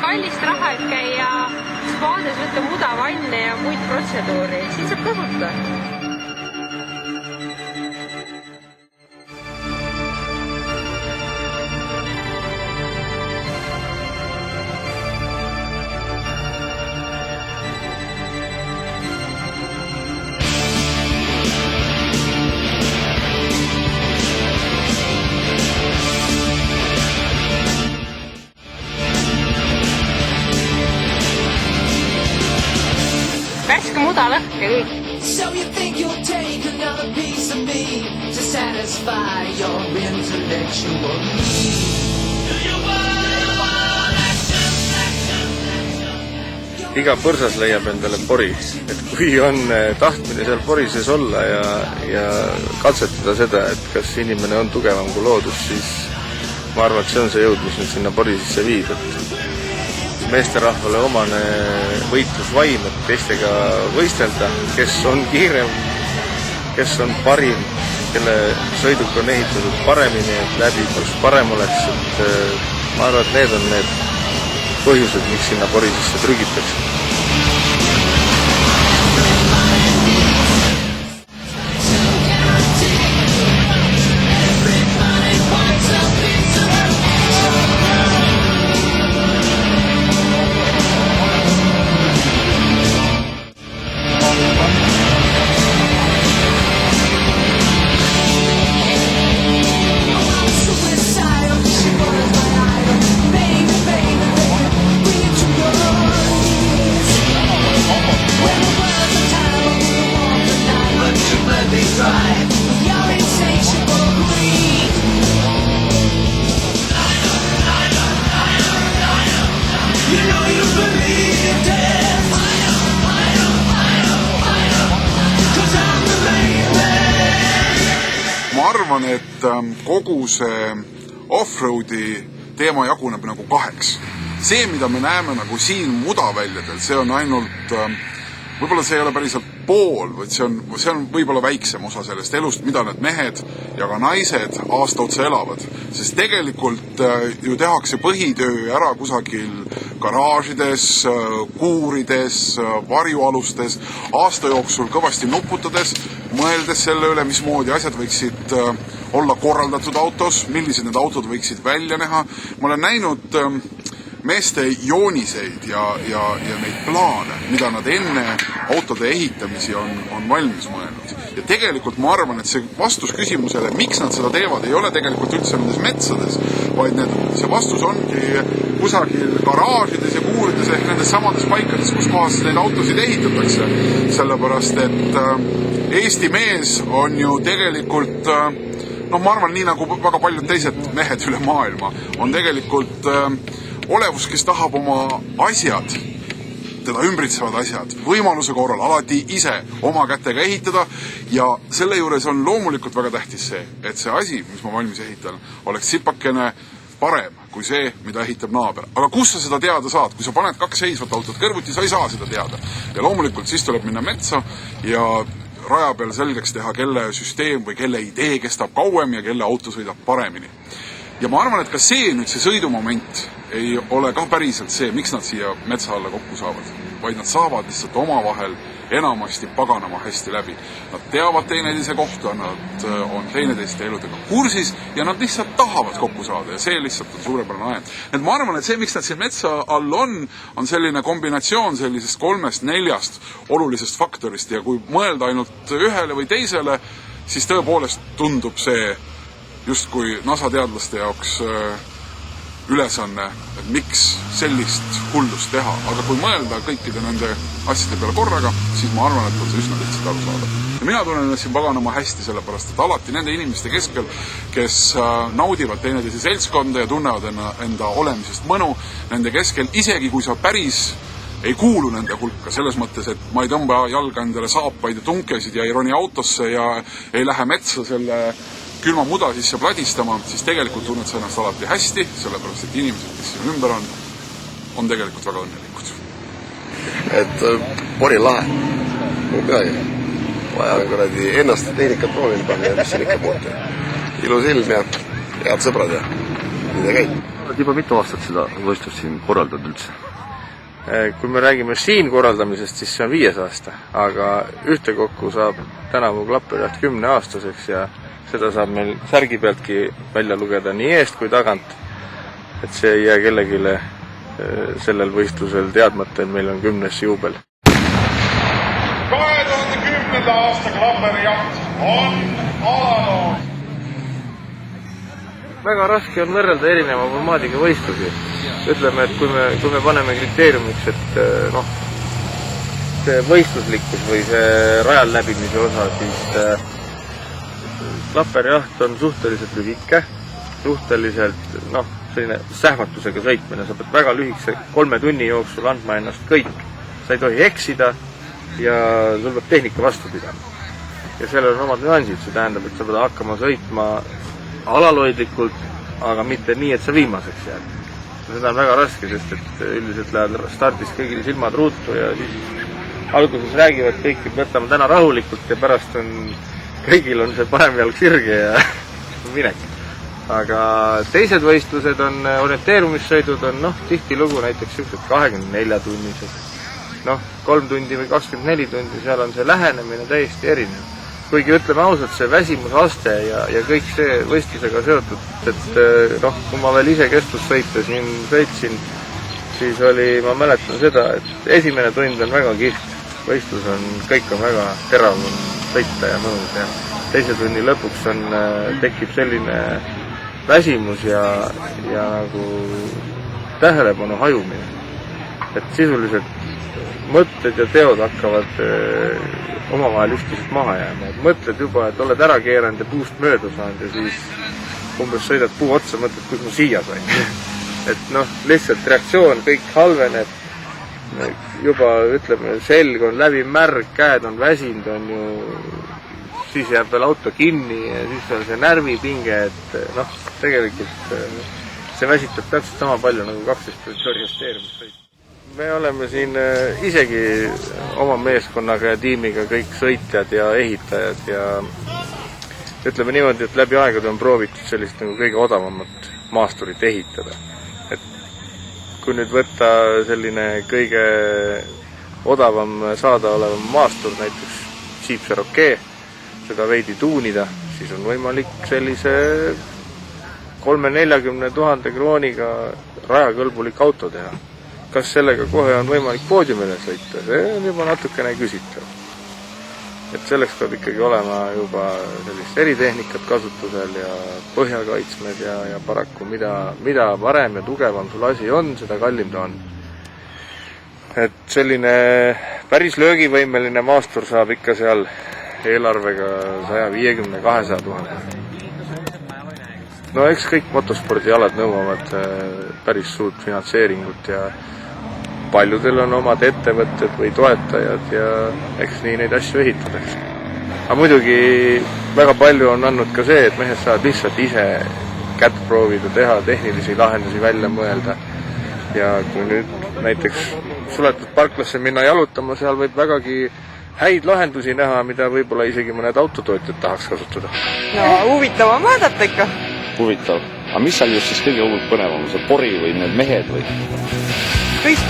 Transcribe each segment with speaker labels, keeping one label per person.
Speaker 1: kallist raha, et käia spaades, võtta mudavanne ja muid protseduuri. Siin saab kasuta. Värske muda lõhk ja kõik.
Speaker 2: So you think you'll take another piece of me to satisfy your intellectual
Speaker 3: Iga põrsas leiab endale pori, et kui on tahtmine seal pori sees olla ja katsetada seda, et kas inimene on tugevam kui loodus, siis ma arvan, et see on see jõud, mis nüüd sinna pori sisse viib, et meesterahvale omane võitlusvaim, et teistega võistelda, kes on kiirem, kes on parim, kelle sõiduk on ehitatud paremini, et läbivus parem oleks, et ma arvan, et need on need põhjused, miks sinna pori sisse trügitakse.
Speaker 4: Ma arvan, et kogu see off-roadi teema jaguneb nagu kaheks. See, mida me näeme nagu siin mudaväljadel, see on ainult, võib-olla see ei ole päriselt pool, vaid see on võib-olla väiksem osa sellest elust, mida need mehed ja ka naised aasta otsa elavad. Sest tegelikult ju tehakse põhitöö ära kusagil garaažides, kuurides, varjualustes, aasta jooksul kõvasti nuputades, mõeldes selle üle, mismoodi asjad võiksid olla korraldatud autos, millised need autod võiksid välja näha. Ma olen näinud meeste jooniseid ja neid plaane, mida nad enne autode ehitamisi on valmis mõelnud. Ja tegelikult ma arvan, et see vastus küsimusele, miks nad seda teevad, ei ole tegelikult üldse nendes metsades, vaid see vastus ongi kusagil garaažides ja kuurides ehk nendes samades paikades, kus kohas neid autosid ehitatakse. Sellepärast, et Eesti mees on ju tegelikult, ma arvan, nii nagu väga paljud teised mehed üle maailma, on tegelikult olevus, kes tahab oma asjad, teda ümbritsevad asjad, võimaluse korral alati ise oma kätega ehitada ja selle juures on loomulikult väga tähtis see, et see asi, mis ma valmis ehitan, oleks sipakene parem kui see, mida ehitab naaber. Aga kus sa seda teada saad? Kui sa paned kaks seisvat autot kõrvuti, sa ei saa seda teada. Ja loomulikult siis tuleb minna metsa ja raja peal selgeks teha, kelle süsteem või kelle idee kestab kauem ja kelle auto sõidab paremini. Ja ma arvan, et ka see nüüd see sõidumoment ei ole ka päriselt see, miks nad siia metsa alla kokku saavad, vaid nad saavad lihtsalt omavahel enamasti paganama hästi läbi. Nad teavad teineteise kohta, nad on teineteiste eludega kursis ja nad lihtsalt tahavad kokku saada ja see lihtsalt on suurepärane ajend. Et ma arvan, et see, miks nad siin metsa all on selline kombinatsioon sellisest 3-4 olulisest faktorist ja kui mõelda ainult ühele või teisele, siis tõepoolest tundub see justkui NASA teadlaste jaoks ülesanne, et miks sellist hullust teha. Aga kui mõelda kõikide nende asjade peale korraga, siis ma arvan, et on see üsna lihtsalt aru saada. Ja mina tunnen siin paganama hästi sellepärast, et alati nende inimeste keskel, kes naudivad teineteise seltskonda ja tunnevad enda olemisest mõnu, nende keskel, isegi kui sa päris ei kuulu nende hulka, selles mõttes, et ma ei tõmba jalga endale saapaid ja tunkesid ja ei roni autosse ja ei lähe metsa selle külma muda sisse pladistama, siis tegelikult tunned sa ennast alati hästi, sellepärast, et inimesed, kes siin ümber on tegelikult väga õnnelikud.
Speaker 5: Et pori lahe. Midagi. Vaja kuradi ennast tehnikat proovile panna ja mis siin ikka muuta. Ilus ilm ja head sõbrad ja mida käib. oled juba mitu aastat seda võistlust siin korraldanud üldse?
Speaker 3: Kui me räägime siin korraldamisest, siis see on 5. aasta, aga ühtekokku saab tänavu Klapperijaht 10-aastaseks ja seda saab meil särgi pealtki välja lugeda nii eest kui tagant. Et see ei jää kellegile sellel võistlusel teadmata, et meil on 10. juubel.
Speaker 6: 2010. aasta Klapperijaht on alanud.
Speaker 3: Väga raske on võrrelda erineva formaadiga võistlusi. Ütleme, et kui me paneme kriteeriumiks, et see võistluslikkus või see rajal läbimise osa, siis Klapperijaht on suhteliselt lühike, suhteliselt selline sähvatusega sõitmine. Sa pead väga lühikese 3 tunni jooksul andma ennast kõik. Sa ei tohi eksida ja sul peab tehnika vastu pidama. Ja sellel on omad nüansid, see tähendab, et sa pead hakkama sõitma alalhoidlikult, aga mitte nii, et sa viimaseks jääd. Seda on väga raske, sest et üldiselt lähevad stardis kõigil silmad ruutu ja siis alguses räägivad kõik, et võtame täna rahulikult ja pärast kõigil on see parem jalg sirge ja minek. Aga teised võistlused on, orienteerumissõidud on tihtilugu näiteks 24-tunnised. 3 tundi või 24 tundi, seal on see lähenemine täiesti erinev. Kuigi ütleme ausalt, see väsimusaste ja kõik see võistlusega seotud, et kui ma veel ise kestvusõite siin sõitsin, siis ma mäletan seda, et esimene tund on väga kihvt. Võistlus on, kõik on väga terav sõita ja mõnus ja teise tunni lõpuks tekib selline väsimus ja nagu tähelepanu hajumine. Et sisuliselt mõtted ja teod hakkavad omavahel üksteisest maha jääma. Et mõtled juba, et oled ära keeranud ja puust mööda saanud ja siis umbes sõidad puu otsa, mõtled, kus ma siia sain. Et lihtsalt reaktsioon, kõik halveneb. Juba, ütleme, selg on läbi märg, käed on väsinud, siis jääb veel auto kinni ja siis on see närvipinge, et tegelikult see väsitab täpselt sama palju nagu 12 orienteerimist sõita. Me oleme siin isegi oma meeskonnaga ja tiimiga kõik sõitjad ja ehitajad ja ütleme niimoodi, et läbi aegade on proovitud sellist nagu kõige odavamat maasturit ehitada. Et kui nüüd võtta selline kõige odavam saadaolevam maastur, näiteks Jeep Cherokee, seda veidi tuunida, siis on võimalik sellise 30-40 000 krooniga rajakõlbulik auto teha. Kas sellega kohe on võimalik poodiumile sõita? See on juba natukene küsitav. Et selleks peab ikkagi olema juba sellist eritehnikat kasutusel ja põhjakaitsmed ja paraku mida parem ja tugevam sul asi on, seda kallim ta on. Et selline päris löögivõimeline maastur saab ikka seal eelarvega 150-200 000. Eks kõik motospordialad nõuavad päris suurt finantseeringut ja paljudel on omad ettevõtted või toetajad ja eks nii neid asju ehitatakse. Aga muidugi väga palju on andnud ka see, et mehed saavad lihtsalt ise kätt proovida, teha tehnilisi lahendusi välja mõelda. Ja kui nüüd näiteks suletud parklasse minna jalutama, seal võib vägagi häid lahendusi näha, mida võib-olla isegi mõned autotootjad tahaks kasutada.
Speaker 7: Huvitav on vaadata ikka.
Speaker 8: Huvitav. Aga mis seal just siis kõige põnevam? See pori või need mehed või?
Speaker 7: Kõik.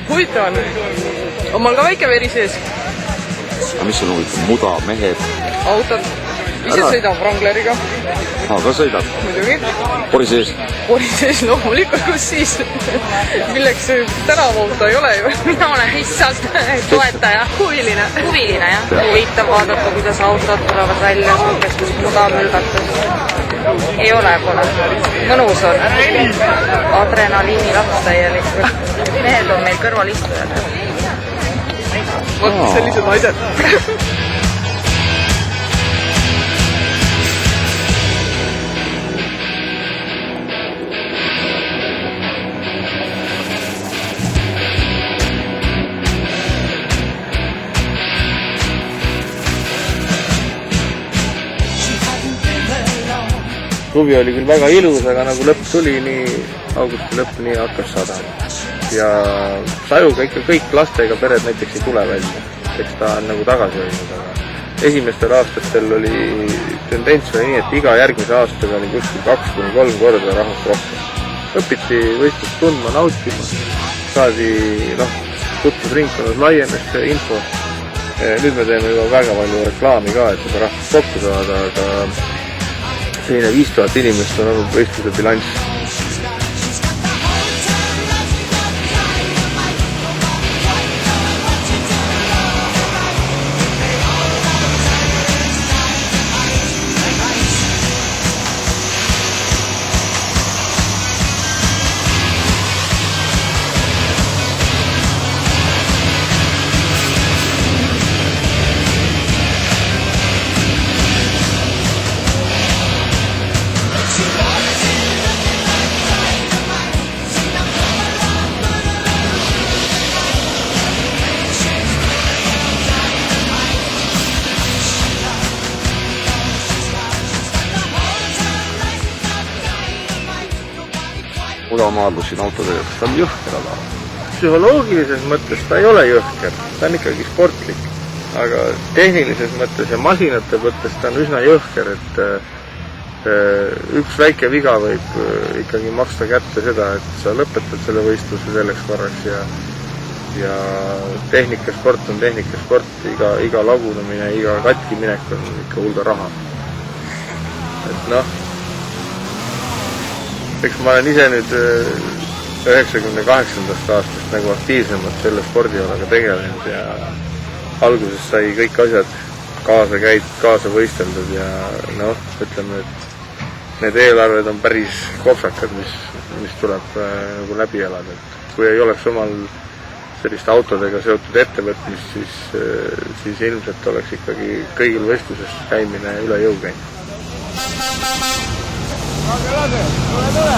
Speaker 7: Huvitav on mul ka väike veri sees.
Speaker 8: Aga mis on huvitav? Muda, mehed?
Speaker 7: Autod. Ise sõidab Wrangleriga.
Speaker 8: Ka sõidab?
Speaker 7: Muidugi.
Speaker 8: Pori sees?
Speaker 7: Pori sees, loomulikult, kus siis? Milleks tänavauto ei ole ju.
Speaker 1: Mina olen lihtsalt toetaja.
Speaker 7: Huviline, jah.
Speaker 1: Huvitav vaadata, kuidas autod tulevad välja, kes muda mülgatus. Ei ole, pole. Mõnus on. Adrenaliini laps täielikult. Mehed on meil kõrvalistujad.
Speaker 7: Vot sellised naised.
Speaker 3: suvi oli küll väga ilus, aga nagu lõpp tuli, nii augusti lõpp, nii hakkas sadama. Ja sajuga ikka kõik lastega pered näiteks ei tule välja. Eks ta on nagu tagasi hoidnud, aga esimestel aastatel oli tendents oli nii, et iga järgmise aastaga oli kuskil 2-3 korda rahvast rohkem. Õpiti võistlust tundma, nautima, saadi tutvusringkonnas laienes see info. Nüüd me teeme juba väga palju reklaami ka, et seda rahvast kokku saada, aga selline 5000 inimest on olnud võistluse bilanss.
Speaker 5: Muda maadlusin autodega, kas ta on jõhker ala?
Speaker 3: Psühholoogilises mõttes ta ei ole jõhker, ta on ikkagi sportlik, aga tehnilises mõttes ja masinate mõttes ta on üsna jõhker, et üks väike viga võib ikkagi maksta kätte seda, et sa lõpetad selle võistluse selleks korraks ja tehnikasport on tehnikasport, iga lagunemine, iga katkiminek on ikka hulga raha. Et eks ma olen ise nüüd 98. aastast nagu aktiivsemalt selle spordialaga tegelenud ja alguses sai kõik asjad kaasa võisteldud ja ütleme, et need eelarved on päris kopsakad, mis tuleb nagu läbi elada. Et kui ei oleks omal sellist autodega seotud ettevõtmist, siis ilmselt oleks ikkagi kõigil võistluses käimine üle jõu käinud. Lase, tule!